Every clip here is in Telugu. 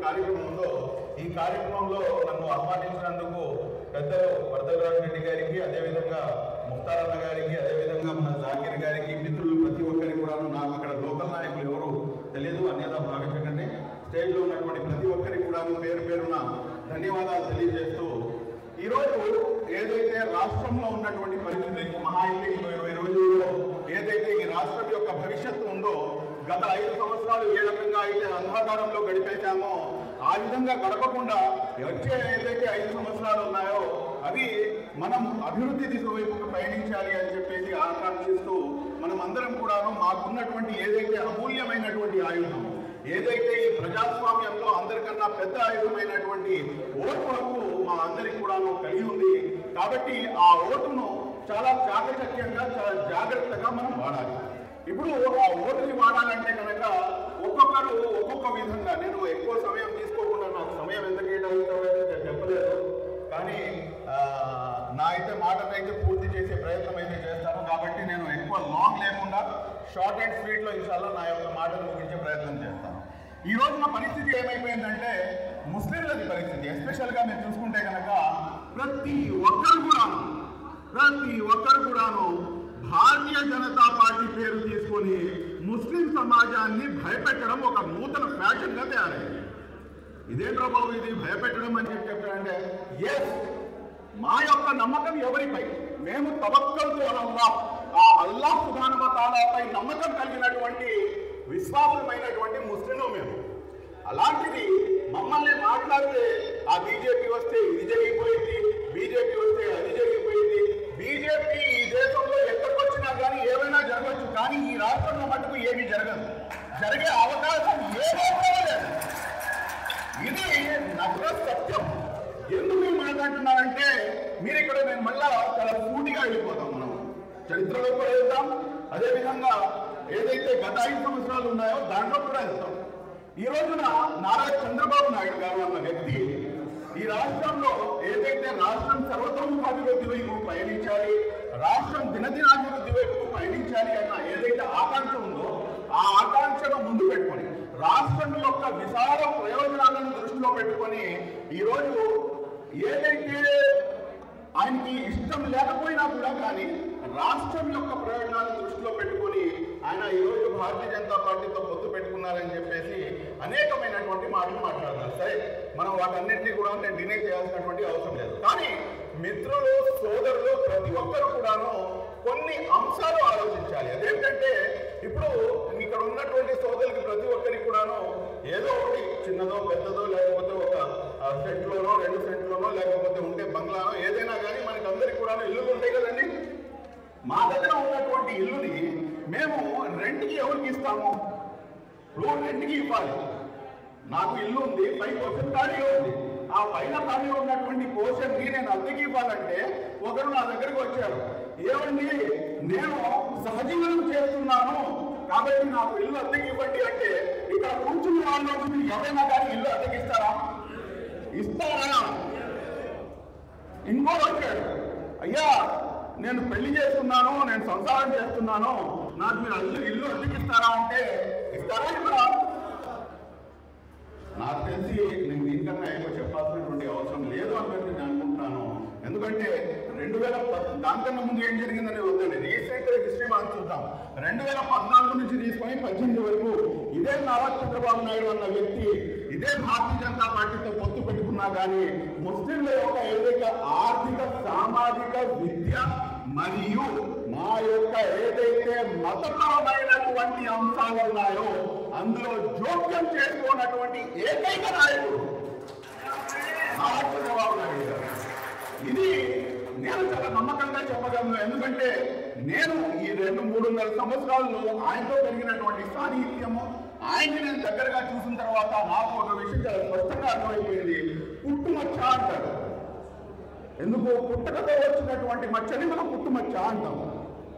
కార్యక్రమం ఉందో ఈ కార్యక్రమంలో నన్ను ఆహ్వానించినందుకు పెద్దలు వరదరాజు రెడ్డి గారికి, అదేవిధంగా ముక్తారన్న గారికి, అదేవిధంగా మన జాకీర్ గారికి, మిత్రులు ప్రతి ఒక్కరికి కూడా నాకు అక్కడ లోకల్ నాయకులు ఎవరు తెలియదు అన్యదా భావించకండి. స్టేజ్లో ఉన్నటువంటి ప్రతి ఒక్కరికి కూడా పేరు పేరున ధన్యవాదాలు తెలియజేస్తూ ఈరోజు ఏదైతే రాష్ట్రంలో ఉన్నటువంటి పరిస్థితి మహా అయితే 20 రోజుల్లో ఏదైతే ఈ రాష్ట్రం యొక్క భవిష్యత్తు ఉందో గత 5 సంవత్సరాలు ఏ రకంగా అయితే అంధకారంలో గడిపేశామో ఆ విధంగా గడపకుండా వచ్చే ఏదైతే 5 సంవత్సరాలు ఉన్నాయో అవి మనం అభివృద్ధి దిశ వైపుకు పయనించాలి అని చెప్పేసి ఆకాంక్షిస్తూ మనం అందరం కూడాను మాకున్నటువంటి ఏదైతే అమూల్యమైనటువంటి ఆయుధం ఏదైతే ఈ ప్రజాస్వామ్యంలో అందరికన్నా పెద్ద ఆయుధమైనటువంటి ఓటు హక్కు మా అందరికి కూడాను కలిగి ఉంది. కాబట్టి ఆ ఓటును చాలా చాకచక్యంగా చాలా జాగ్రత్తగా మనం వాడాలి. ఇప్పుడు ఆ ఓటుని వాడాలంటే కనుక ఒక్కొక్కరు ఒక్కొక్క విధంగా, నేను ఎక్కువ సమయం తీసుకోకుండా నాకు సమయం ఎంత కేటాయించాలో చెప్పలేదు, కానీ నా అయితే మాటనైతే పూర్తి చేసే ప్రయత్నం అయితే చేస్తాను. కాబట్టి నేను ఎక్కువ లాంగ్ లేకుండా షార్ట్ అండ్ స్వీట్లో ఇన్షాల్లా నా యొక్క మాటను ముగించే ప్రయత్నం చేస్తాను. ఈ రోజున పరిస్థితి ఏమైపోయిందంటే ముస్లింలది పరిస్థితి ఎస్పెషల్గా మీరు చూసుకుంటే కనుక ప్రతి ఒక్కరు కూడాను భారతీయ జనతా పార్టీ పేరు తీసుకొని ముస్లిం సమాజాన్ని భయపెట్టడం ఒక నూతన ఫ్యాషన్గా తయారైంది. ఇదేంట్రా బాబు ఇది భయపెట్టడం అని చెప్పారంటే, ఎస్, మా యొక్క నమ్మకం ఎవరిపై? మేము తవక్కల్తో ఆ అల్లాహ్ సుబ్హానహు వ తఆలాపై నమ్మకం కలిగినటువంటి విశ్వాసమైనటువంటి ముస్లింలు మేము. అలాంటిది మమ్మల్ని మాట్లాడితే ఆ బీజేపీ వస్తే ఇది జరిగిపోయింది, బీజేపీ వస్తే అది జరిగిపోయింది. బీజేపీ ఈ దేశంలో ఎక్కడికి వచ్చినా కానీ ఏమైనా జరగవచ్చు, కానీ ఈ రాష్ట్రంలో మటుకు ఏమీ జరగదు, జరిగే అవకాశం ఏదో లేదు. ఇది నగ్న సత్యం. ఎందుకు మీరు మాట్లాడుతున్నారంటే మీరు ఇక్కడ నేను మళ్ళా చాలా సూటిగా వెళ్ళిపోతాం. మనం చరిత్రలో కూడా వెళ్తాం, అదేవిధంగా ఏదైతే గత 5 సంవత్సరాలు ఉన్నాయో దాంట్లో కూడా వెళ్తాం. ఈ రోజున నారా చంద్రబాబు నాయుడు గారు అన్న వ్యక్తి ఈ రాష్ట్రంలో ఏదైతే రాష్ట్రం సర్వతోముఖాభివృద్ధి వైపు పయనించాలి, రాష్ట్రం దినదినాభివృద్ధి వైపు పయనించాలి అన్న ఏదైతే ఆకాంక్ష ఉందో ఆ ఆకాంక్షను ముందు పెట్టుకొని రాష్ట్రం యొక్క విశాల ప్రయోజనాలను దృష్టిలో పెట్టుకొని ఈరోజు ఏదైతే ఆయనకి ఇష్టం లేకపోయినా కూడా కానీ రాష్ట్రం యొక్క ప్రయోజనాలను దృష్టిలో పెట్టుకొని ఆయన ఈరోజు భారతీయ జనతా పార్టీతో పొత్తు పెట్టుకున్నారని చెప్పేసి అనేకమైనటువంటి మాటలు మాట్లాడుతున్నారు. సరే, మనం వాటన్నింటినీ కూడా నేను డినే చేయాల్సినటువంటి అవసరం లేదు. కానీ మిత్రులు, సోదరులు ప్రతి ఒక్కరు కూడాను కొన్ని అంశాలు ఆలోచించాలి. అదేంటంటే ఇప్పుడు ఇక్కడ ఉన్నటువంటి సోదరులకి ప్రతి ఒక్కరికి కూడాను ఏదో ఒకటి చిన్నదో పెద్దదో లేకపోతే ఒక సెంట్లోనో 2 సెంట్లోనో లేకపోతే ఉంటే బంగ్లానో ఏదైనా కానీ మనకి అందరికి కూడా ఇల్లులు ఉంటాయి కదండి. మా దగ్గర ఉన్నటువంటి ఇల్లుని మేము రెంట్కి ఎవరికి ఇస్తాము? ఇప్పుడు రెంట్కి ఇవ్వాలి. నాకు ఇల్లు ఉంది, 5% ఖాళీగా ఉంది. ఆ పైన ఖాళీగా ఉన్నటువంటి పోర్షన్ని నేను అద్దెకి ఇవ్వాలంటే ఒకరు నా దగ్గరికి వచ్చారు, ఏమండి నేను సహజీవనం చేస్తున్నాను కాబట్టి నాకు ఇల్లు అద్దెకి ఇవ్వండి అంటే ఇక్కడ కూర్చుని వాళ్ళు ఎవరైనా కానీ ఇల్లు అద్దెకి ఇస్తారా? ఇస్తారా? ఇంకో వచ్చాడు, అయ్యా నేను పెళ్లి చేస్తున్నాను, నేను సంసారం చేస్తున్నాను, నాకు మీరు ఇల్లు అద్దెకిస్తారా అంటే ఇస్తారా? ఇవ్వరా? నాకు తెలిసి నేను దీనికన్నా ఎక్కువ చెప్పాల్సినటువంటి అవసరం లేదు అని నేను అనుకుంటున్నాను. ఎందుకంటే 2010 దానికన్నా ముందు ఏం జరిగిందని వద్దండి, రీసెంట్ హిస్టరీ మనం చూద్దాం. 2014 నుంచి తీసుకొని 18 వరకు ఇదే నారా చంద్రబాబు నాయుడు అన్న వ్యక్తి ఇదే భారతీయ జనతా పార్టీతో పొత్తు పెట్టుకున్నా కానీ ముస్లింల యొక్క ఏదైతే ఆర్థిక, సామాజిక, విద్య మరియు మా యొక్క ఏదైతే మతపరమైనటువంటి అంశాలు ఉన్నాయో అందులో జోక్యం చేసుకోనటువంటి ఏకైక నాయకుడు నారా చంద్రబాబు నాయుడు గారు. ఇది నేను చాలా నమ్మకంగా చెప్పగలను. ఎందుకంటే నేను ఈ 2-3.5 సంవత్సరాల్లో ఆయనతో పెరిగినటువంటి సాన్నిహిత్యము, ఆయన్ని నేను దగ్గరగా చూసిన తర్వాత నాకు ఒక విషయం చాలా స్పష్టంగా అర్థమైపోయింది. పుట్టుమచ్చ అంటారు. ఎందుకు? పుట్టుకతో వచ్చినటువంటి మచ్చని మనం పుట్టుమచ్చ అంటాం.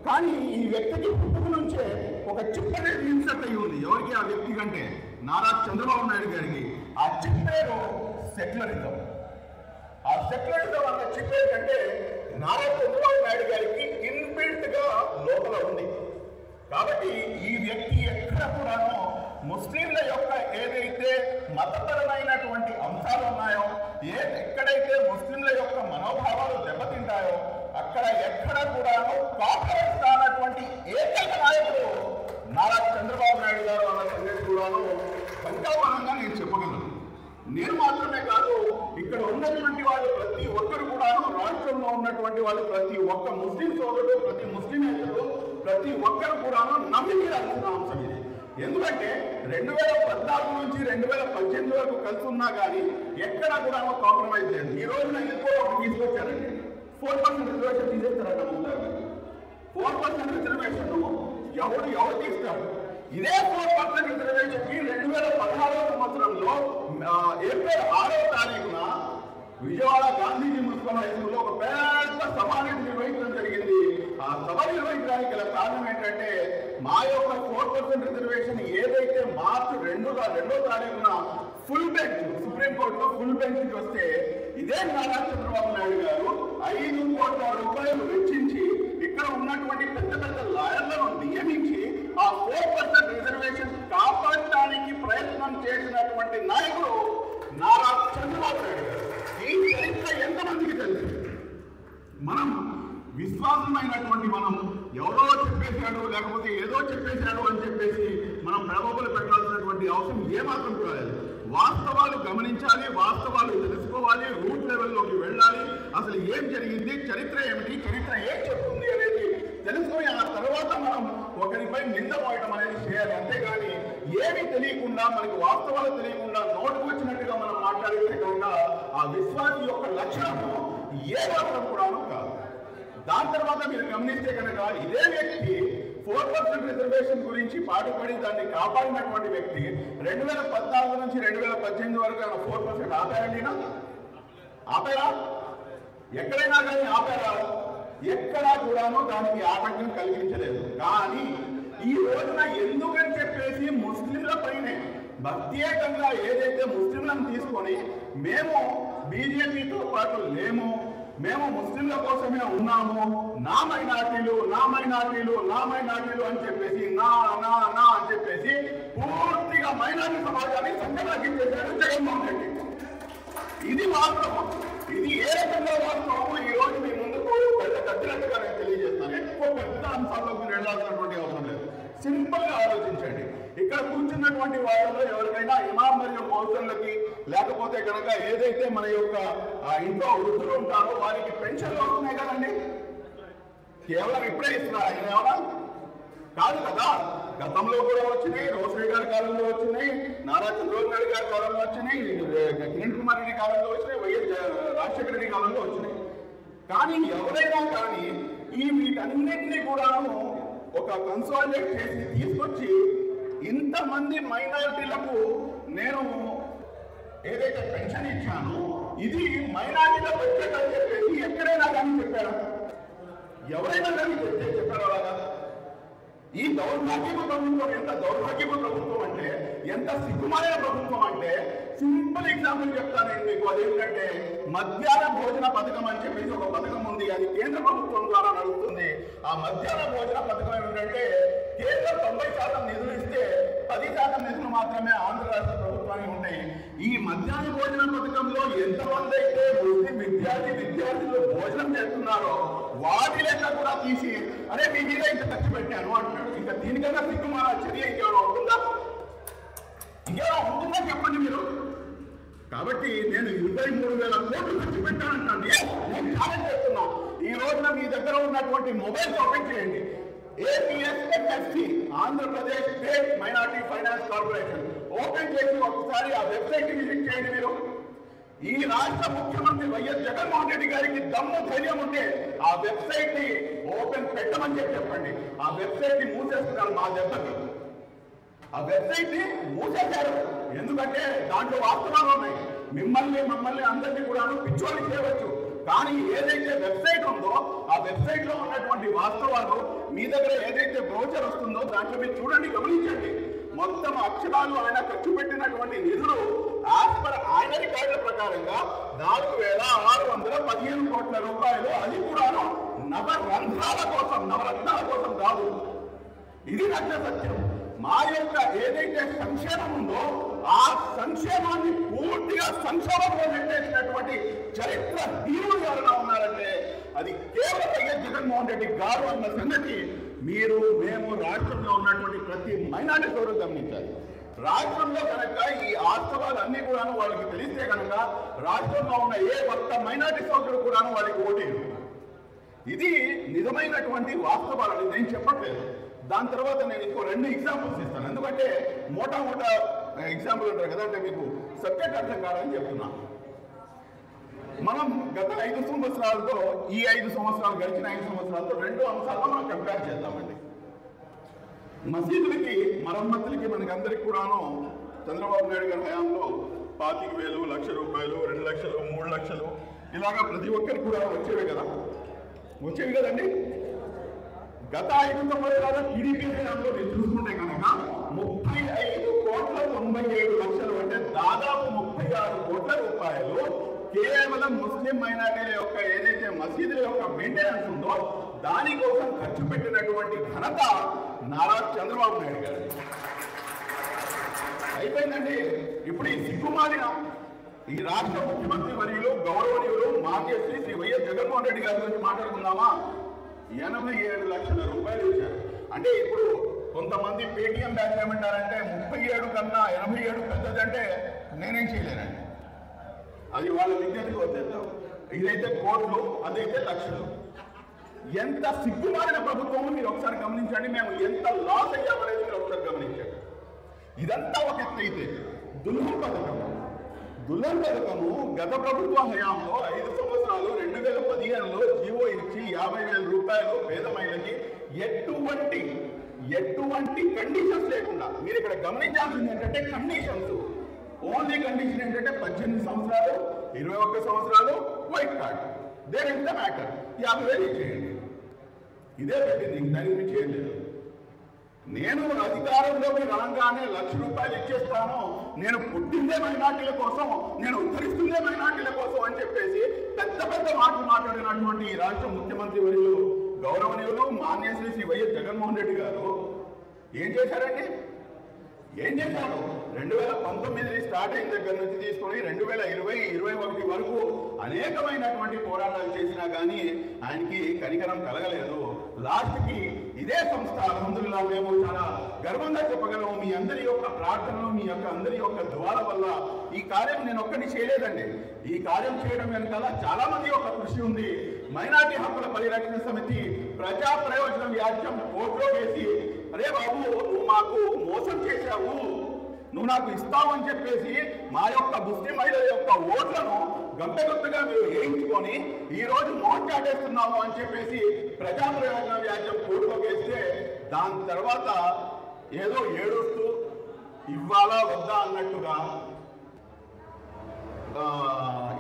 కానీ ఈ వ్యక్తికి పుట్టుక నుంచే ఒక చిప్పనేది ఇన్సెట్ అయ్యి ఉంది. ఎవరికి? ఆ వ్యక్తి కంటే నారా చంద్రబాబు నాయుడు గారికి. ఆ చిప్పేరు సెక్యులరిజం. ఆ సెక్యులరిజం అన్న చిప్పేరు కంటే నారా చంద్రబాబు నాయుడు గారికి ఇన్బిల్ట్ గా లోపల ఉంది. కాబట్టి ఈ వ్యక్తి ఎక్కడ కూడాను ముస్లింల యొక్క ఏదైతే మతపరమైన ఎక్కడైతే ముస్లింల యొక్క మనోభావాలు దెబ్బతింటాయో అక్కడ ఎక్కడ కూడాను కాంగ్రెస్ కానటువంటి ఏకైక నాయకుడు నారా చంద్రబాబు నాయుడు గారు అన్న సంగతి కూడాను సంకల్పంగా నేను చెప్పగలను. నేను మాత్రమే కాదు, ఇక్కడ ఉన్నటువంటి వాళ్ళు ప్రతి ఒక్కరు కూడాను, రాష్ట్రంలో ఉన్నటువంటి వాళ్ళు ప్రతి ఒక్క ముస్లిం సోదరుడు, ప్రతి ముస్లిం నేతలు, ప్రతి ఒక్కరు కూడాను నమ్మి తీరాల్సిన అంశం ఇది. ఎందుకంటే 2014 నుంచి 2018 వరకు కలిసి ఉన్నా కానీ ఎక్కడా కూడా కాంప్రమైజ్ లేదు. ఈ రోజున ఇంకో ఒకటి తీసుకొచ్చారండి, 4% రిజర్వేషన్ తీసేస్తారట. 4% రిజర్వేషన్ ఎవరు తీస్తారు? ఇదే 4% రిజర్వేషన్ కి 2016 సంవత్సరంలో ఏప్రిల్ 6వ తారీఖున విజయవాడ గాంధీజీ మున్సిపల్ హై స్కూల్లో ఒక పెద్ద సభని నిర్వహించడం జరిగింది. ఆ సభ నిర్వహించడానికి గల కారణం ఏంటంటే మా యొక్క 4% రిజర్వేషన్ ఏదైతే మార్చి 2వ తారీఖున ఫుల్ బెంచ్, సుప్రీంకోర్టులో ఫుల్ బెంచ్ వస్తే ఇదే నారా చంద్రబాబు నాయుడు గారు 5 కోట్ల రూపాయలు వెచ్చించి ఇక్కడ ఉన్నటువంటి పెద్ద పెద్ద లాయర్లను నియమించి ఆ 4% రిజర్వేషన్ కాపాడటానికి ప్రయత్నం చేసినటువంటి నాయకుడు నారా చంద్రబాబు నాయుడు గారు. ఈ చరిత్ర ఎంతమందికి తెలుసు? మనం విశ్వాసమైనటువంటి మనం ఎవరో చెప్పేశాడు లేకపోతే ఏదో చెప్పేశాడు అని చెప్పేసి మనం ప్రలోభాలు పెట్టాల్సినటువంటి అవసరం ఏమాత్రం కూడా లేదు. వాస్తవాలు గమనించాలి, వాస్తవాలు తెలుసుకోవాలి, రూట్ లెవెల్లోకి వెళ్ళాలి. అసలు ఏం జరిగింది, చరిత్ర ఏమిటి, చరిత్ర ఏం చెప్తుంది అనేది తెలుసుకొని ఆ తర్వాత మనం ఒకరిపై నింద పోయడం అనేది చేయాలి. అంతేగాని ఏమీ తెలియకుండా, మనకి వాస్తవాలు తెలియకుండా నోటుకు వచ్చినట్టుగా మనం మాట్లాడితే కనుక ఆ విశ్వాసి యొక్క లక్షణము ఏ మాత్రం కూడాను కాదు. దాని తర్వాత మీరు గమనిస్తే కనుక ఇదే వ్యక్తి 4% రిజర్వేషన్ గురించి పాటుపడి దాన్ని కాపాడినటువంటి వ్యక్తి 2014 నుంచి 2018 వరకు 4% ఆపారండినా? ఆపారా? ఎక్కడైనా కానీ ఆపారా? ఎక్కడా కూడాను దానికి ఆటంకం కలిగించలేదు. కానీ ఈ రోజున ఎందుకని చెప్పేసి ముస్లింల పైనే ప్రత్యేకంగా ఏదైతే ముస్లింలను తీసుకొని మేము బీజేపీతో పాటు లేము, మేము ముస్లింల కోసమే ఉన్నాము, నా మైనార్టీలు అని చెప్పేసి నా అని చెప్పేసి పూర్తిగా మైనార్టీ సమాజాన్ని సంఘటించేశారు జగన్మోహన్ రెడ్డి. ఇది వాస్తవం. ఇది ఏ రకంగా వాస్తవమో ఈ రోజు మీ ముందుకు పెద్ద కట్టినట్టుగా నేను తెలియజేస్తాను. ఎక్కువ పెద్ద అంశాల్లోకి వెళ్ళాల్సినటువంటి అవసరం లేదు. సింపుల్ గా ఆలోచించండి. ఇక్కడ కూర్చున్నటువంటి వాళ్ళలో ఎవరికైనా ఇమాం మరియు మౌజన్లకి లేకపోతే కనుక ఏదైతే మన యొక్క ఇంట్లో వృద్ధులు ఉంటారో వారికి పెన్షన్లు వస్తున్నాయి కదండి. కేవలం ఇప్పుడే ఇస్తున్నారు ఆయన ఏమన్నా కాదు కదా. గతంలో కూడా వచ్చినాయి, రోసయ్య గారి కాలంలో వచ్చినాయి, నారా చంద్రబాబు నాయుడు గారి కాలంలో వచ్చినాయి, కిరణ్ కుమార్ రెడ్డి కాలంలో వచ్చినాయి, వైఎస్ రాజశేఖర రెడ్డి కాలంలో వచ్చినాయి. కానీ ఎవరైనా కానీ ఈ వీటన్నింటినీ కూడాను ఒక కన్సాలిడేట్ చేసి తీసుకొచ్చి ఇంతమంది మైనారిటీలకు నేను ఏదైతే పెన్షన్ ఇచ్చానో ఇది మైనారిటీల బడ్జెట్ అని చెప్పేసి ఎక్కడైనా కానీ చెప్పారా? ఎవరైనా కానీ చెప్పారా? అలాగా ఈ దౌర్భాగ్యపు ప్రభుత్వం ఎంత దౌర్భాగ్యపు ప్రభుత్వం అంటే, ఎంత సిగ్గుమాలిన ప్రభుత్వం అంటే సింపుల్ ఎగ్జాంపుల్ చెప్తాను నేను మీకు. అదేంటంటే మధ్యాహ్న భోజన పథకం అని చెప్పేసి ఒక పథకం ఉంది. అది కేంద్ర ప్రభుత్వం ద్వారా నడుస్తుంది. ఆ మధ్యాహ్న భోజన పథకం ఏమిటంటే కేంద్రం 90% నిధులు ఇస్తే 10% నిధులు మాత్రమే ఆంధ్ర రాష్ట్ర ప్రభుత్వానికి ఉంటాయి. ఈ మధ్యాహ్న భోజన పథకంలో ఎంతమంది అయితే ముస్లిం విద్యార్థులు భోజనం చేస్తున్నారో వాటి లెక్క కూడా తీసి అరే మీ మీద ఇంత ఖర్చు పెట్టాను అంటున్నాడు. ఇంకా దీనికన్నా సిగ్గుమాల చర్య ఇంకేమైనా ఉంటుందా? చెప్పండి మీరు. కాబట్టి నేను 23,000 కోట్లు ఖర్చు పెట్టానంటాను. నేను ఛాలెంజ్ చేస్తున్నా. ఈ రోజున మీ దగ్గర ఉన్నటువంటి మొబైల్స్ ఓపెన్ చేయండి. APSMFC Andhra Pradesh state minority finance corporation open చేసి ఒకసారి ఆ వెబ్సైట్ విజిట్ చేయండి మీరు. ఈ రాష్ట్ర ముఖ్యమంత్రి వైఎస్ జగన్మోహన్ రెడ్డి గారికి దమ్ము ధైర్యం ఉంటే ఆ వెబ్సైట్ ని ఓపెన్ పెట్టమని చెప్పండి. ఆ వెబ్సైట్ ని మూసేస్తున్నారు మా దెబ్బకి. ఆ వెబ్సైట్ ని మూసేశారు. ఎందుకంటే దాంట్లో వాస్తవాలు ఉన్నాయి. మమ్మల్ని అందరినీ కూడా పిచ్చోళ్ళు చేయవచ్చు. కానీ ఏదైతే వెబ్సైట్ ఉందో ఆ వెబ్సైట్ లో ఉన్నటువంటి వాస్తవాలు మీ దగ్గర ఏదైతే బ్రౌచర్ వస్తుందో దాంట్లో మీరు చూడండి, గమనించండి. మొత్తం అక్షరాలు ఆయన ఖర్చు పెట్టినటువంటి నిధులు యాజ్ పర్ ఆయన రికార్డుల ప్రకారంగా 4,615 కోట్ల రూపాయలు. అది కూడాను నవరత్నాల కోసం కాదు. ఇది నచ్చ సత్యం. మా యొక్క ఏదైతే సంక్షేమం ఉందో ఆ సంక్షేమాన్ని పూర్తిగా సంక్షోభంలో నెట్టేసినటువంటి చరిత్ర హీరోలు ఎవరైనా ఉన్నారంటే అది కేవలం వైఎస్ జగన్మోహన్ రెడ్డి గారు అన్న సంగతి మీరు మేము రాష్ట్రంలో ఉన్నటువంటి ప్రతి మైనారిటీ సోదరులు గమనించాలి. రాష్ట్రంలో కనుక ఈ వాస్తవాలన్నీ కూడాను వాళ్ళకి తెలిస్తే కనుక రాష్ట్రంలో ఉన్న ఏ ఒక్క మైనారిటీ సోదరుడు కూడాను వాళ్ళకి ఓటేరు. ఇది నిజమైనటువంటి వాస్తవాలని నేను చెప్పట్లేదు. దాని తర్వాత నేను ఇంకో 2 ఎగ్జాంపుల్స్ ఇస్తాను. ఎందుకంటే మోటా ఎగ్జాంపుల్ అంటారు కదా, అంటే మీకు సబ్జెక్ట్ అర్థం కాదని చెప్తున్నా. మనం గత 5 సంవత్సరాలతో ఈ 5 సంవత్సరాలు గడిచిన 5 సంవత్సరాలతో 2 అంశాలను మనం కంపేర్ చేద్దామండి. మసీదులకి మరమ్మతులకి మనకందరికి కూడాను చంద్రబాబు నాయుడు గారి హయాంలో 25,000, 1,00,000 రూపాయలు, 2 లక్షలు, 3 లక్షలు ఇలాగా ప్రతి ఒక్కరికి కూడా వచ్చేవి కదండి. గత 5 సంవత్సరాల టీడీపీ హయాంలో నేను చూసుకుంటే కనుక 35,97,00,000 అంటే దాదాపు 36 కోట్ల రూపాయలు కేవలం ముస్లిం మైనారిటీల యొక్క ఏదైతే మసీదుల యొక్క మెయింటెనెన్స్ ఉందో దానికోసం ఖర్చు పెట్టినటువంటి ఘనత నారా చంద్రబాబు నాయుడు గారు. అయిపోయిందండి. ఇప్పుడు ఈ సిగ్గుమాలిన ఈ రాష్ట్ర ముఖ్యమంత్రి వర్యులు గౌరవనీయులు మాజీ శ్రీ వైఎస్ జగన్మోహన్ రెడ్డి గారి గురించి మాట్లాడుకుందామా? 87 లక్షల రూపాయలు ఇచ్చారు. అంటే ఇప్పుడు కొంతమంది పేటీఎం బ్యాంక్ ఏమంటారంటే 37 కన్నా 87 పెద్దదంటే నేనేం చేయలేనండి. అది వాళ్ళ విద్యార్థికి వచ్చేద్దాం. ఇదైతే కోట్లు, అదైతే లక్షలు. ఎంత సిగ్గుమారిన ప్రభుత్వం మీరు ఒకసారి గమనించండి. మేము ఎంత లాస్ అయ్యామనేది మీరు ఒకసారి గమనించండి. ఇదంతా ఒక ఎత్తు అయితే దుల్హన్ పథకము గత ప్రభుత్వ హయాంలో 5 సంవత్సరాలు 2015లో జీవో ఇచ్చి 50,000 రూపాయలు పేద మహిళకి ఎటువంటి కండిషన్స్ లేకుండా. మీరు ఇక్కడ గమనించాల్సింది ఏంటంటే కండిషన్స్, ఓన్లీ కండిషన్ ఏంటంటే 18 సంవత్సరాలు, 21 సంవత్సరాలు, white card, there is the matter. 50,000 ఇచ్చేయండి. ఇదే పెట్టింది, దాని గురించి ఏం లేదు. నేను అధికారంలోకి రాగానే 1,00,000 రూపాయలు ఇచ్చేస్తాను, నేను పుట్టిందే మైనార్టీల కోసం, నేను ఉద్ధరిస్తుందే మైనార్టీల కోసం అని చెప్పేసి పెద్ద మాటలు మాట్లాడినటువంటి ఈ రాష్ట్ర ముఖ్యమంత్రి వర్యులు గౌరవనీయులు మాన్యశ్రీ శ్రీ వైఎస్ జగన్మోహన్ రెడ్డి గారు ఏం చేశారండి? 2019 స్టార్ట్ అయిన దగ్గర నుంచి తీసుకొని 2020-21 వరకు అనేకమైనటువంటి పోరాటాలు చేసినా కానీ ఆయనకి కనికరం కలగలేదు. లాస్ట్కి ఇదే సంస్థ అల్హమ్దులిల్లాహ్ మేము చాలా గర్వంగా చెప్పగలము, మీ అందరి యొక్క ప్రార్థనలు, మీ యొక్క అందరి యొక్క దువాల వల్ల ఈ కార్యం నేను ఒక్కటి చేయలేదండి. ఈ కార్యం చేయడం వెనకాల చాలా మంది యొక్క కృషి ఉంది. మైనార్టీ హక్కుల పరిరక్షణ సమితి ప్రజా ప్రయోజన వ్యాజ్యం కోర్టులో వేసి, అరే బాబు నువ్వు మాకు మోసం చేశావు, నువ్వు నాకు ఇస్తావు అని చెప్పేసి మా యొక్క ముస్లిం మహిళల యొక్క ఓట్లను గంపెగొప్పగా మీరు వేయించుకొని ఈ రోజు మోట్ చాటేస్తున్నాము అని చెప్పేసి ప్రజా ప్రయోజన వ్యాజ్యం కోర్టులో వేస్తే దాని తర్వాత ఏదో ఏడుస్తూ ఇవ్వాలా వద్దా అన్నట్టుగా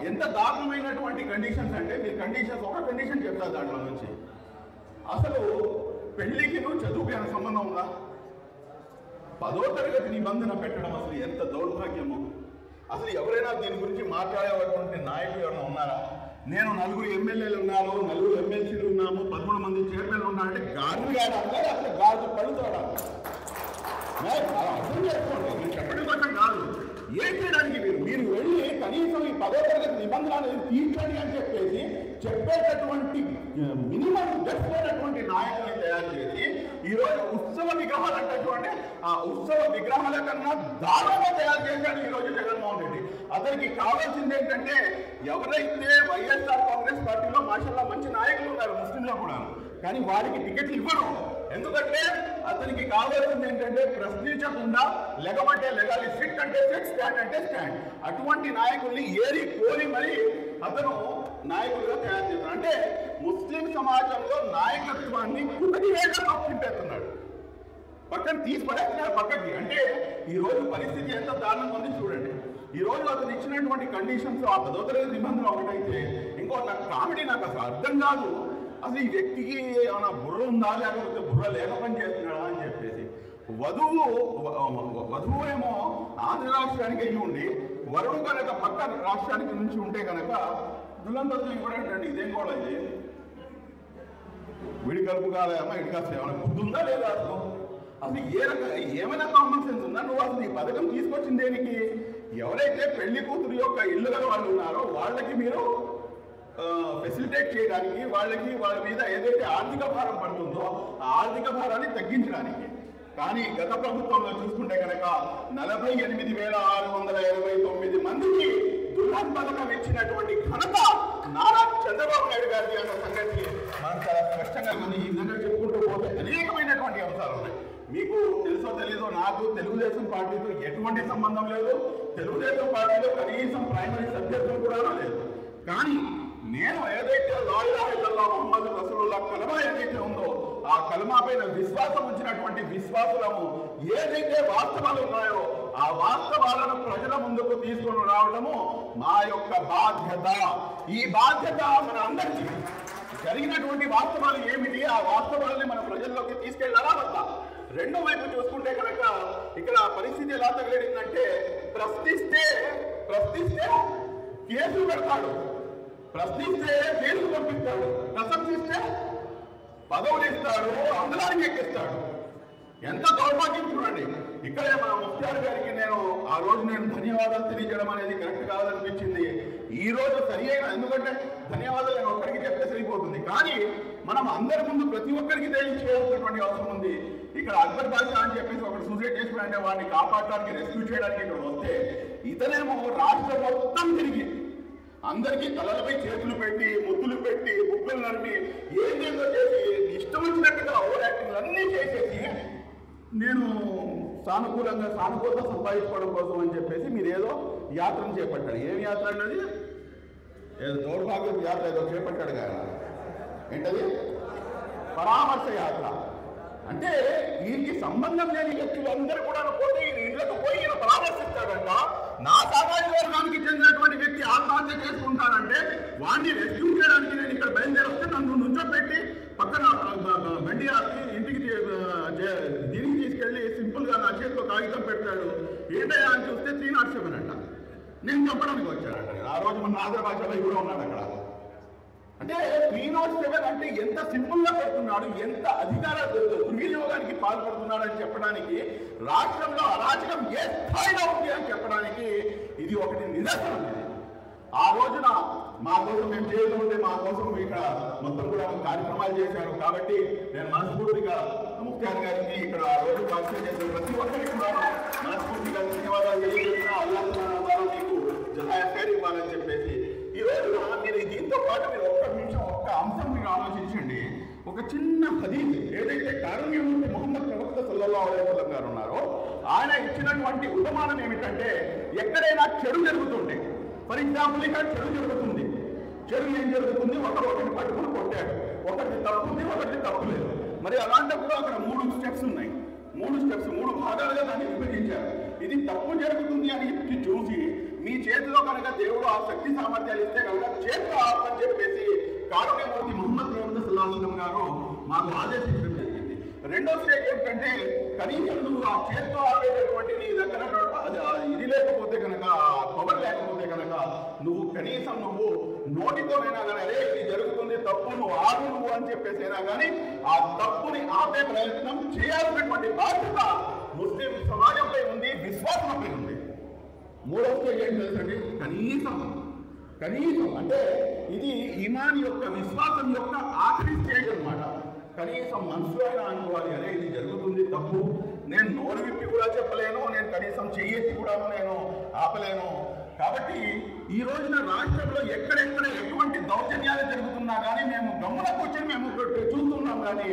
ఎంత దారుణమైనటువంటి కండిషన్స్ అంటే, మీరు కండిషన్స్ ఒక కండిషన్ చెప్తారు దాంట్లో నుంచి. అసలు పెళ్లికి నువ్వు చదువుకి ఏమైనా సంబంధం ఉందా? 10వ తరగతి నిబంధన పెట్టడం అసలు ఎంత దౌర్భాగ్యమో. అసలు ఎవరైనా దీని గురించి మాట్లాడేటువంటి నాయకులు ఎవరైనా ఉన్నారా? నేను 4 ఎమ్మెల్యేలు ఉన్నారు, 4 ఎమ్మెల్సీలు ఉన్నాము, 13 మంది చైర్మన్లు ఉన్నారంటే గాజు గారు అంటారు, అసలు గాజు పడుతాడు. అర్థం చేసుకోండి, మీరు చెప్పడం కోసం కాదు. ఏం చేయడానికి మీరు వెళ్ళి కనీసం ఈ 10వ తరగతి నిబంధనలు తీర్చండి అని చెప్పేసి చెప్పేటటువంటి మినిమం గట్టినటువంటి నాయకులను తయారు చేసి ఈరోజు ఉత్సవ విగ్రహాలు అంటేటువంటి ఆ ఉత్సవ విగ్రహాల కన్నా దారుణంగా తయారు చేశాడు ఈరోజు జగన్మోహన్ రెడ్డి. అతనికి కావాల్సింది ఏంటంటే, ఎవరైతే వైఎస్ఆర్ కాంగ్రెస్ పార్టీలో మాషల్లా మంచి నాయకులు ఉన్నారు ముస్లింలో కూడా, కానీ వారికి టికెట్లు ఇవ్వరు. ఎందుకంటే అతనికి కావాల్సింది ఏంటంటే ప్రశ్నించకుండా లెగమంటే లెగాలి, సిట్ అంటే సిట్, స్టాండ్ అంటే స్టాండ్. అటువంటి నాయకుల్ని ఏరి కోరి మరి అతను నాయకులుగా తయారు చేస్తాడు. అంటే ముస్లిం సమాజంలో నాయకత్వాన్ని కుదిరేగా పట్టుకుంటున్నాడు, పక్కన తీసి పడేస్తున్నాడు పక్కకి. అంటే ఈ రోజు పరిస్థితి ఎంత దారుణంగా ఉంది చూడండి. ఈ రోజు అతను ఇచ్చినటువంటి కండిషన్స్, ఆ 10వ తరగతి నిబంధన ఒకటైతే, ఇంకో నాకు కామెడీ నాకు అసలు అర్థం కాదు. అసలు ఈ వ్యక్తికి ఏమైనా బుర్ర ఉందా లేకపోతే బుర్ర లేక పని చేస్తున్నాడా అని చెప్పేసి. వధువు ఏమో ఆంధ్ర రాష్ట్రానికి అయ్యి ఉండి, వరుడు కనుక పక్క రాష్ట్రానికి నుంచి ఉంటే కనుక దుల్లందరూ ఇవ్వడండి. ఇదేం కూడా ఇది వీడి కలుపు కాలేమా, ఇటు కాస్త ఏమైనా బుద్ధి ఉందా లేదా? అసలు ఏమైనా కామన్ సెన్స్ ఉందా? నువ్వు అసలు ఈ పథకం తీసుకొచ్చింది దేనికి? ఎవరైతే పెళ్లి కూతురు యొక్క ఇల్లు గల వాళ్ళు ఉన్నారో వాళ్ళకి మీరు ఫెసిలిటేట్ చేయడానికి, వాళ్ళ మీద ఏదైతే ఆర్థిక భారం పడుతుందో ఆ ఆర్థిక భారాన్ని తగ్గించడానికి. కానీ గత ప్రభుత్వంలో చూసుకుంటే కనుక 48,629 మందికి దుర్హన్ పథకం ఇచ్చినటువంటి ఘనత నారా చంద్రబాబు నాయుడు గారిది అన్న సంగతి మనం చాలా స్పష్టంగా ఉంది. ఈ విధంగా చెప్పుకుంటూ పోతే అనేకమైనటువంటి అంశాలు ఉన్నాయి. మీకు తెలుసో తెలీదో, నాకు తెలుగుదేశం పార్టీతో ఎటువంటి సంబంధం లేదు. తెలుగుదేశం పార్టీలో కనీసం ప్రైమరీ సభ్యత్వం కూడా లేదు. కానీ నేను ఏదైతే లా ఇలాహ ఇల్లల్లాహ్ ముహమ్మద్ రసూలుల్లాహ్ కలమా ఏదైతే ఉందో ఆ కలమా పైన విశ్వాసం ఉంచినటువంటి విశ్వాసులము ఏదైతే వాస్తవాలు ఉన్నాయో ఆ వాస్తవాలను ప్రజల ముందుకు తీసుకొని రావడము మా యొక్క బాధ్యత. ఈ బాధ్యత మన అందరికీ. జరిగినటువంటి వాస్తవాలు ఏమిటి, ఆ వాస్తవాలని మన ప్రజల్లోకి తీసుకెళ్లాలా వద్దా? రెండో వైపు చూసుకుంటే కనుక ఇక్కడ పరిస్థితి ఎలా తగిలిందంటే ప్రశ్నిస్తే కేసులు పెడతాడు, ప్రశ్నిస్తే జైలుకు పంపిస్తాడు, ప్రశంసిస్తే పదవులు ఇస్తాడు, అందరానికి ఎక్కిస్తాడు. ఎంత దౌర్భాగ్యం చూడండి. ఇక్కడే మన ముఖ్యార్ గారికి నేను ఆ రోజు ధన్యవాదాలు తెలియజేయడం అనేది కరెక్ట్ కాదనిపించింది. ఈ రోజు సరి అయిన, ఎందుకంటే ధన్యవాదాలు నేను ఒక్కడికి చెప్తే సరిపోతుంది, కానీ మనం అందరి ముందు ప్రతి ఒక్కరికి తెలియచేయాల్సినటువంటి అవసరం ఉంది. ఇక్కడ అక్బర్ బాషా అని చెప్పేసి ఒకటి సూసైడ్ చేసుకుంటే వాడిని కాపాడడానికి, రెస్క్యూ చేయడానికి ఇక్కడ వస్తే ఇతనేమో రాష్ట్రం మొత్తం తిరిగి అందరికీ తలలపై చేతులు పెట్టి, ముద్దులు పెట్టి, బుక్కులు నడిపి ఏదేదో చేసి ఇష్టం వచ్చినట్టుగా ఓవర్ యాక్టింగ్ అన్నీ చేసేసి నేను సానుకూలత సంపాదించుకోవడం కోసం అని చెప్పేసి మీరు ఏదో యాత్రను చేపట్టాడు. ఏం యాత్ర అన్నది? ఏదో దౌర్భాగ్యపు యాత్ర ఏదో చేపట్టాడు కదా. ఏంటది? పరామర్శ యాత్ర. అంటే వీరికి సంబంధం లేని వ్యక్తులు అందరూ కూడా పోతే ఇళ్లకు పోయి ఈయన పరామర్శిస్తాడంట. నా సామాజిక వర్గానికి చెందినటువంటి వ్యక్తి ఆత్మహత్య చేసుకుంటానంటే వాడిని రెస్క్యూ చేయడానికి నేను ఇక్కడ బయలుదేరిస్తే నన్ను నుంచోబెట్టి పక్కన బండి ఆపి ఇంటికి దీనికి తీసుకెళ్లి సింపుల్ గా నా చేతిలో కాగితం పెట్టాడు. ఏంటయ్యా అని చూస్తే 307 అంట. నేను చెప్పడానికి వచ్చానంట. ఆ రోజు మన ఆంధ్ర భాషలో కూడా ఉన్నాడు అక్కడ. అంటే 307 అంటే ఎంత సింపుల్ గా పెడుతున్నాడు, ఎంత అధికార దుర్వినియోగానికి పాల్పడుతున్నాడు అని చెప్పడానికి, రాష్ట్రంలో అరాచకం ఏ స్థాయిలో ఉంది అని చెప్పడానికి ఇది ఒకటి నిదర్శనం. ఆ రోజున మా కోసం మేము చేయడం ఉంటే మా కోసం ఇక్కడ మొత్తం కూడా కార్యక్రమాలు చేశారు. కాబట్టి నేను మనస్ఫూర్తిగా ముఖ్యార్ గారికి ఇక్కడ ఆ రోజు పార్టిసిపేట్ చేసిన ప్రతి ఒక్కరికి కూడా మనస్ఫూర్తిగా ధన్యవాదాలు తెలియజేసిన అల్లాహ్ సుబ్హానహు మీకు జజాయ ఖైర్ ఇవ్వాలని చెప్పేసి ఈ రోజు మీరు దీంతో పాటు మీరు ఒక్క నిమిషం ఒక్క అంశం మీరు ఆలోచించండి. ఒక చిన్న హదీస్ ఏదైతే కారుణ్యమూర్తి ముహమ్మద్ ప్రవక్త సల్లల్లాహు అలైహి వసల్లం గారు ఉన్నారో ఆయన ఇచ్చినటువంటి ఉపమానం ఏమిటంటే, ఎక్కడైనా చెడు జరుగుతుంటే, ఫర్ ఎగ్జాంపుల్ ఇక్కడ చెడు జరుగుతుంది, చెడు ఏం జరుగుతుంది? ఒకరిని పట్టుకుని కొట్టాడు, ఒకటి తప్పుంది, ఒకటి తప్పు లేదు. మరి అలాంటప్పుడు అక్కడ 3 స్టెప్స్ ఉన్నాయి. 3 భాగాలుగా దాన్ని విభజించారు. ఇది తప్పు జరుగుతుంది అని చూసి మీ చేతిలో కనుక దేవుడు ఆ శక్తి సామర్థ్యాలు ఇస్తే కనుక చేతిలో ఆపని చెప్పేసి కారుణ్యమూర్తి ముహమ్మద్ ప్రవక్త సల్లల్లాహు అలైహి వసల్లం గారు మాకు ఆదేశించడం జరిగింది. రెండో స్టేజ్ ఏంటంటే, కనీసం నువ్వు ఆ చేతితో ఆపేటటువంటి నీ దగ్గర ఇది లేకపోతే కనుక, పవర్ లేకపోతే కనుక నువ్వు కనీసం నోటితోనైనా కానీ అరే ఇది జరుగుతుంది తప్పు, నువ్వు ఆగు నువ్వు అని చెప్పేసి అయినా కానీ ఆ తప్పుని ఆపే ప్రయత్నం చేయాల్సినటువంటి బాధ్యత ముస్లిం సమాజంపై ఉంది, విశ్వాసంపై ఉంది. మూడవ స్టేజ్ ఏం తెలుసండి? కనీసం అంటే ఇది ఈమాన్ యొక్క, విశ్వాసం యొక్క ఆఖరి స్టేజ్ అన్నమాట. కనీసం మనసులో అయినా అనుకోవాలి, అరే ఇది జరుగుతుంది తప్పు, నేను నోరు విప్పి కూడా చెప్పలేను, నేను కనీసం చెయ్యేసి కూడా నేను ఆపలేను. కాబట్టి ఈ రోజున రాష్ట్రంలో ఎక్కడెక్కడ ఎటువంటి దౌర్జన్యాలు జరుగుతున్నా కానీ మేము గమ్మున కూర్చొని మేము చూస్తున్నాం, కానీ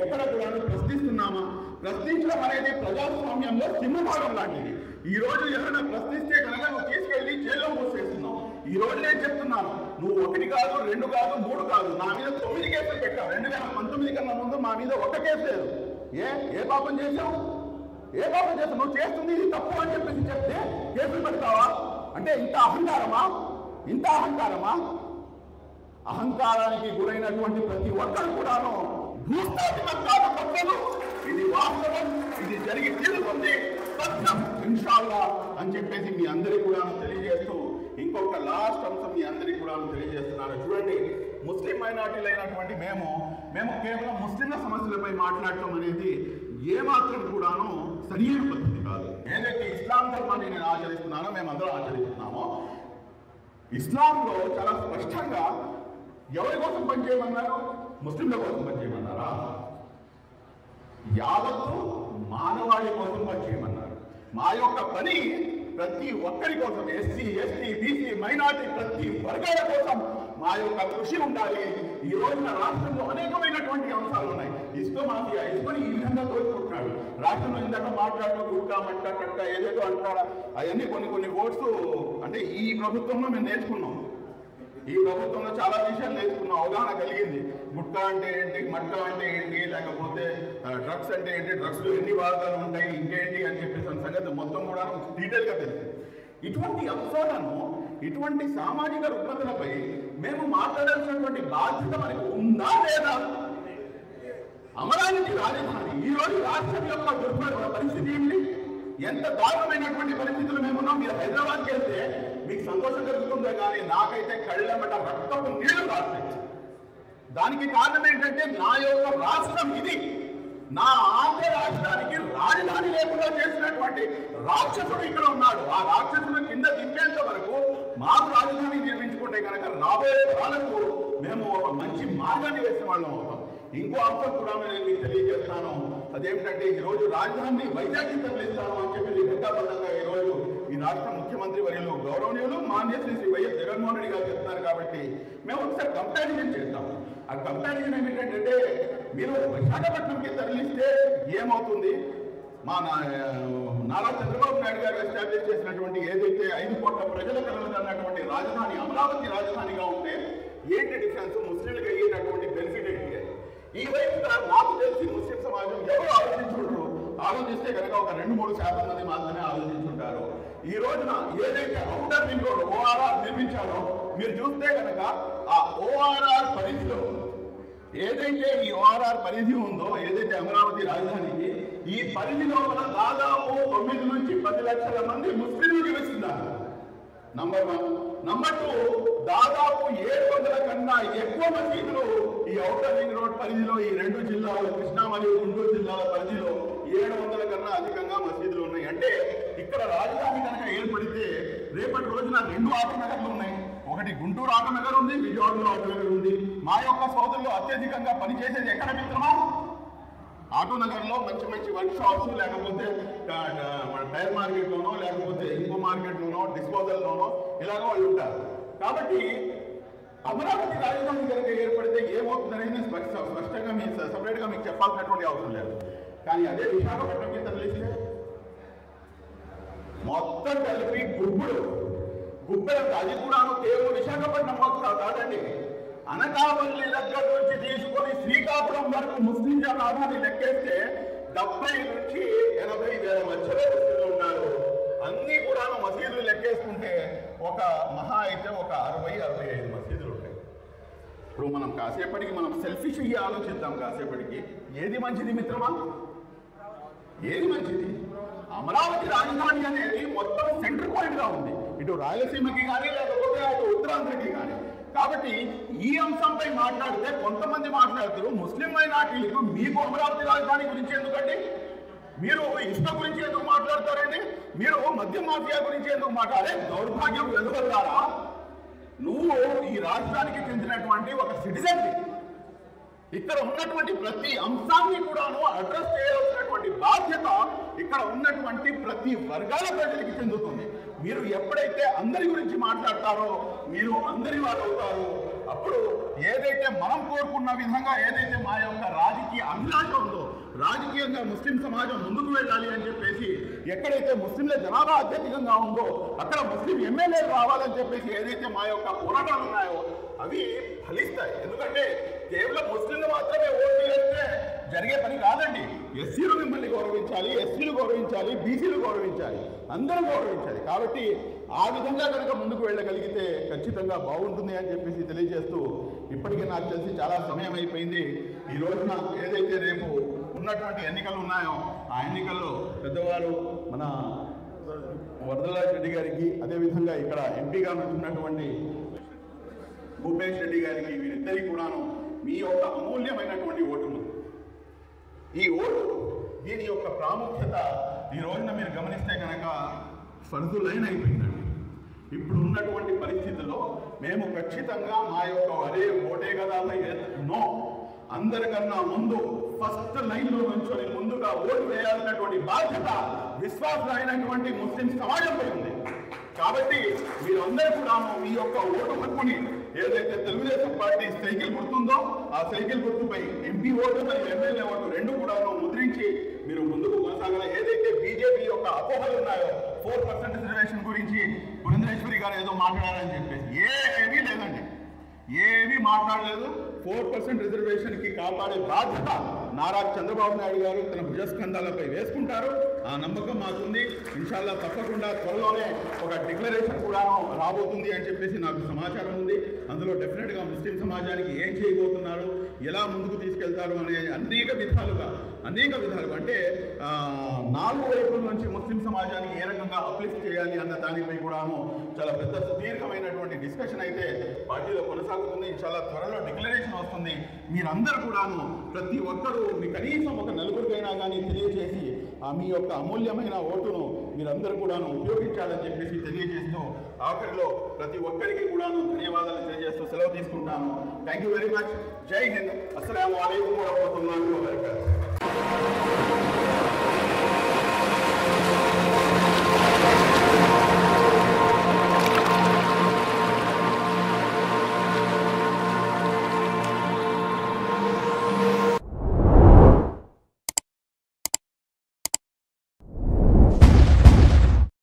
ఎక్కడ కూడా ప్రశ్నిస్తున్నామా? ప్రశ్నించడం అనేది ప్రజాస్వామ్యంలో సింహభాగం లాంటిది. ఈ రోజు ఎవరైనా ప్రశ్నిస్తే కనుక నువ్వు తీసుకెళ్లి జైల్లో మూసేస్తున్నావు. ఈ రోజు నేను చెప్తున్నాను, నువ్వు 1 కాదు, 2 కాదు, 3 కాదు, నా మీద 9 కేసులు పెట్టావు. 2019 కన్నా ముందు మా మీద 1 కేసు లేదు. ఏ పాపం చేశావు? నువ్వు చేస్తుంది ఇది తప్పు అని చెప్పేసి చెప్తే కేసులు పెడతావా? అంటే ఇంత అహంకారమా? అహంకారానికి గురైనటువంటి ప్రతి ఒక్కరు కూడాను ఇది వాస్తవం, ఇది జరిగి తీరుతుంది ఇన్షాల్లా అని చెప్పేసి మీ అందరికీ కూడా తెలియజేస్తూ ఇంకొక లాస్ట్ అంశం మీ అందరికీ కూడా తెలియజేస్తున్నాను. చూడండి, ముస్లిం మైనారిటీలు అయినటువంటి మేము కేవలం ముస్లింల సమస్యలపై మాట్లాడటం అనేది ఏమాత్రం కూడాను సరియైన పద్ధతి కాదు. ఏదైతే ఇస్లాం ధర్మాన్ని నేను ఆచరిస్తున్నానో, మేమందరం ఆచరిస్తున్నామో, ఇస్లాంలో చాలా స్పష్టంగా ఎవరి కోసం పనిచేయమన్నారు? ముస్లింల కోసం పనిచేయమన్నారా? యావత్తు మానవాళి కోసం పనిచేయమన్నారు. మా యొక్క పని ప్రతి ఒక్కరి కోసం, ఎస్సీ, ఎస్టీ, బీసీ, మైనార్టీ ప్రతి వర్గాల కోసం మా యొక్క కృషి ఉండాలి. ఈ రోజున రాష్ట్రంలో అనేకమైనటువంటి అంశాలు ఉన్నాయి. ఇసుక మాఫియా, ఇసుకని ఈ విధంగా తోడుకుంటున్నాడు. రాష్ట్రంలో ఇందాక మాట్లాడుతూ గుట్ట మట్ట కట్ట ఏదేదో అంటారా, అవన్నీ కొన్ని ఓట్స్ అంటే ఈ ప్రభుత్వంలో మేము నేర్చుకున్నాం. ఈ ప్రభుత్వంలో చాలా విషయాలు నేర్చుకున్నాం, అవగాహన కలిగింది. గుట్కా అంటే ఏంటి, మట్ట అంటే ఏంటి, లేకపోతే డ్రగ్స్ అంటే ఏంటి, డ్రగ్స్లో ఎన్ని భాగాలు ఉంటాయి, ఇంకేంటి అని చెప్పేసి సంగతి మొత్తం కూడా డీటెయిల్గా తెలిసింది. ఇటువంటి అంశాలను, ఇటువంటి సామాజిక రుగ్మతలపై మేము మాట్లాడాల్సినటువంటి బాధ్యత మనకు ఉందా లేదా? అమరావతి రాజధాని ఈ రోజు రాష్ట్రం యొక్క దుర్భర పరిస్థితి ఏంటి? ఎంత దారుణమైనటువంటి పరిస్థితులు మేమున్నాం. మీరు హైదరాబాద్కి వెళ్తే మీకు సంతోషం కలుగుతుందే కానీ నాకైతే కళ్ళెమ్మట రక్తపు నీళ్లు రాస్తాయి. దానికి కారణం ఏంటంటే నా యొక్క రాష్ట్రం ఇది. నా ఆంధ్ర రాష్ట్రానికి రాజధాని లేకుండా చేసినటువంటి రాక్షసుడు ఇక్కడ ఉన్నాడు. ఆ రాక్షసుడు కింద దింపేంత వరకు మాకు రాజధాని నిర్మించుకుంటే కనుక రాబోయే కాలంలో మేము ఒక మంచి మార్గాన్ని వేసిన వాళ్ళం అవుతాం. ఇంకో అంశం కూడా నేను మీకు తెలియజేస్తాను. అదేమిటంటే ఈరోజు రాజధానిని వైజాగ్కి తరలిస్తాను అని చెప్పి ఘంటాబద్ధంగా ఈరోజు ఈ రాష్ట్ర ముఖ్యమంత్రి వర్యులు గౌరవనీయులు మాన్య శ్రీ వైఎస్ జగన్మోహన్ రెడ్డి గారు చెప్తున్నారు. కాబట్టి మేము ఒకసారి కంపారిజన్ చేస్తాము. ఆ కంపారిజన్ ఏమిటంటే మీరు విశాఖపట్నంకి తరలిస్తే ఏమవుతుంది? మా నారా చంద్రబాబు నాయుడు గారు ఎస్టాబ్లిష్ చేసినటువంటి ఏదైతే 5 కోట్ల ప్రజల కలగన్నటువంటి రాజధాని అమరావతి రాజధానిగా ఉంటే ఏంటి డిఫరెన్స్? ముస్లింలకు అయ్యేటటువంటి బెనిఫిట్ ఏంటి? ఈ వైపుగా నాకు తెలిసి ముస్లిం సమాజం ఎవరు ఆలోచించుంటారు? ఆలోచిస్తే కనుక ఒక 2-3% మంది మాత్రమే ఆలోచించుంటారు. ఈ రోజున ఏదైతే ఔటర్ రింగ్ రోడ్ ఓఆర్ఆర్ నిర్మించారో మీరు చూస్తే కనుక ఆ ఓఆర్ఆర్ పరిధిలో ఏదైతే ఈ ఓఆర్ఆర్ పరిధి ఉందో, ఏదైతే అమరావతి రాజధానికి ఈ పరిధిలో దాదాపు 9 నుంచి 10 లక్షల మంది ముస్లింలు నివసిస్తున్నారు. నంబర్ 1. నంబర్ 2, దాదాపు 700 కన్నా ఎక్కువ మసీదులు ఈ ఔటర్ రింగ్ రోడ్ పరిధిలో, ఈ 2 జిల్లాలు కృష్ణా మరియు గుంటూరు జిల్లాల పరిధిలో 700 కన్నా అధికంగా మసీదులు ఉన్నాయి. అంటే ఇక్కడ రాజధాని కనుక ఏర్పడితే రేపటి రోజున 2 ఆటోనగర్లు ఉన్నాయి. ఒకటి గుంటూరు ఆటోనగర్ ఉంది, విజయవాడలో ఆటోనగర్ ఉంది. మా యొక్క సోదరులు అత్యధికంగా పనిచేసేది ఎక్కడ మిత్రమా? ఆటోనగర్లో మంచి మంచి వర్క్ షాప్స్, లేకపోతే టైర్ మార్కెట్లోనో, లేకపోతే ఇంకో మార్కెట్లోనో, డిస్పోజల్లోనో ఇలాగ వాళ్ళు ఉంటారు. కాబట్టి అమరావతి రాజధాని కనుక ఏర్పడితే ఏమవుతుందనేది స్పష్టంగా మీ సపరేట్గా మీకు చెప్పాల్సినటువంటి అవసరం లేదు. కానీ అదే విశాఖపట్నంకి తరలిస్తే మొత్తం కలిపి గుబ్బెలకు, అది కూడా కేవలం విశాఖపట్నం కాదండి, అనకాపల్లి దగ్గర నుంచి తీసుకొని శ్రీకాకుళం వరకు ముస్లిం జనాభాని లెక్కేస్తే 70 నుంచి 80 వేల మధ్యలో ముస్లింలు ఉన్నారు. అన్ని కూడా మసీదులు లెక్కేసుకుంటే ఒక మహా అయితే ఒక 60-65 మసీదులు ఉంటాయి. ఇప్పుడు మనం కాసేపటికి మనం సెల్ఫిష్ అయ్యి ఆలోచిద్దాం. కాసేపటికి ఏది మంచిది మిత్రమా? ఏది మంచిది? అమరావతి రాజధాని అనేది మొత్తం సెంటర్ పాయింట్ గా ఉంది, ఇటు రాయలసీమకి కానీ లేకపోతే అటు ఉత్తరాంధ్రకి కానీ. కాబట్టి ఈ అంశంపై మాట్లాడితే కొంతమంది మాట్లాడుతారు, ముస్లిం మైనార్టీలకు మీకు అమరావతి రాజధాని గురించి ఎందుకండి? మీరు ఇసుక గురించి ఎందుకు మాట్లాడతారండి? మీరు మద్య మాఫియా గురించి ఎందుకు మాట్లాడే? దౌర్భాగ్యం వెలువల్లారా? నువ్వు ఈ రాష్ట్రానికి చెందినటువంటి ఒక సిటిజన్. ఇక్కడ ఉన్నటువంటి ప్రతి అంశాన్ని కూడాను అడ్రస్ చేయాల్సినటువంటి బాధ్యత ఇక్కడ ఉన్నటువంటి ప్రతి వర్గాల ప్రజలకి చెందుతుంది. మీరు ఎప్పుడైతే అందరి గురించి మాట్లాడతారో మీరు అందరి వాళ్ళు అవుతారు. అప్పుడు ఏదైతే మనం కోరుకున్న విధంగా ఏదైతే మా యొక్క రాజకీయ అభిలాష ఉందో, రాజకీయంగా ముస్లిం సమాజం ముందుకు వెళ్ళాలి అని చెప్పేసి, ఎక్కడైతే ముస్లింల జనాభా అత్యధికంగా ఉందో అక్కడ ముస్లిం ఎమ్మెల్యేలు రావాలని చెప్పేసి ఏదైతే మా యొక్క పోరాటాలు ఉన్నాయో అవి ఫలిస్తాయి. ఎందుకంటే కేవలం ముస్లింలు మాత్రమే ఓటు వేస్తే జరిగే పని కాదండి. ఎస్సీలు మిమ్మల్ని గౌరవించాలి, ఎస్సీలు గౌరవించాలి, బీసీలు గౌరవించాలి, అందరూ గౌరవించాలి. కాబట్టి ఆ విధంగా కనుక ముందుకు వెళ్ళగలిగితే ఖచ్చితంగా బాగుంటుంది అని చెప్పేసి తెలియజేస్తూ, ఇప్పటికే నాకు తెలిసి చాలా సమయం అయిపోయింది. ఈ రోజున ఏదైతే రేపు ఉన్నటువంటి ఎన్నికలు ఉన్నాయో ఆ ఎన్నికల్లో పెద్దవారు మన వరదరాజ్ రెడ్డి గారికి, అదేవిధంగా ఇక్కడ ఎంపీగా ఉన్నటువంటి భూపేష్ రెడ్డి గారికి, వీరిద్దరికి కూడాను మీ యొక్క అమూల్యమైనటువంటి ఓటు. ఈ ఓటు దీని యొక్క ప్రాముఖ్యత ఈ రోజున మీరు గమనిస్తే కనుక ఫర్జులైన్ అయిపోయిందండి. ఇప్పుడు ఉన్నటువంటి పరిస్థితుల్లో మేము ఖచ్చితంగా మా యొక్క ఓటే కదా నో అందరికన్నా ముందు ఫస్ట్ లైన్లో నుంచొని ముందుగా ఓటు వేయాల్సినటువంటి బాధ్యత విశ్వాసులైనటువంటి ముస్లిం సమాజంపై ఉంది. కాబట్టి మీరందరూ కూడా మీ యొక్క ఓటు హక్కుని ఏదైతే తెలుగుదేశం పార్టీ సైకిల్ గుర్తుందో ఆ సైకిల్ గుర్తుపై ఎంపీ ఓటు మరియు ఎమ్మెల్యే ఓటు రెండు కూడా ముద్రించి మీరు ముందుకు కొనసాగాల. ఏదైతే బీజేపీ యొక్క అపోహలు ఉన్నాయో 4% రిజర్వేషన్ గురించి పురంధరేశ్వరి గారు ఏదో మాట్లాడారని చెప్పేసి ఏమీ లేదండి, ఏమీ మాట్లాడలేదు. 4% రిజర్వేషన్కి కాపాడే బాధ్యత నారా చంద్రబాబు నాయుడు గారు తన భుజస్కంధాలపై వేసుకుంటారు. ఆ నమ్మకం మాకుంది. ఇన్షాల్లా తప్పకుండా త్వరలోనే ఒక డిక్లరేషన్ కూడా రాబోతుంది అని చెప్పేసి నాకు సమాచారం ఉంది. అందులో డెఫినెట్గా ముస్లిం సమాజానికి ఏం చేయబోతున్నారు, ఎలా ముందుకు తీసుకెళ్తారు అనే అనేక విధాలుగా అంటే 4 వైపుల నుంచి ముస్లిం సమాజానికి ఏ రకంగా అప్లిఫ్ట్ చేయాలి అన్న దానిపై కూడాను చాలా పెద్ద సుదీర్ఘమైనటువంటి డిస్కషన్ అయితే పార్టీలో కొనసాగుతుంది. చాలా త్వరలో డిక్లరేషన్ వస్తుంది. మీరందరూ కూడాను ప్రతి ఒక్కరూ మీ కనీసం ఒక నలుగురికైనా కానీ తెలియజేసి మీ యొక్క అమూల్యమైన ఓటును మీరందరూ కూడాను ఉపయోగించాలని చెప్పేసి తెలియజేస్తూ ఆఖరిలో ప్రతి ఒక్కరికి కూడాను ధన్యవాదాలు తెలియజేస్తూ సెలవు తీసుకుంటాను. Thank you very much. జై హింద్. అస్సలాము అలైకుం వరహ్మతుల్లాహి వబరకాతుహు.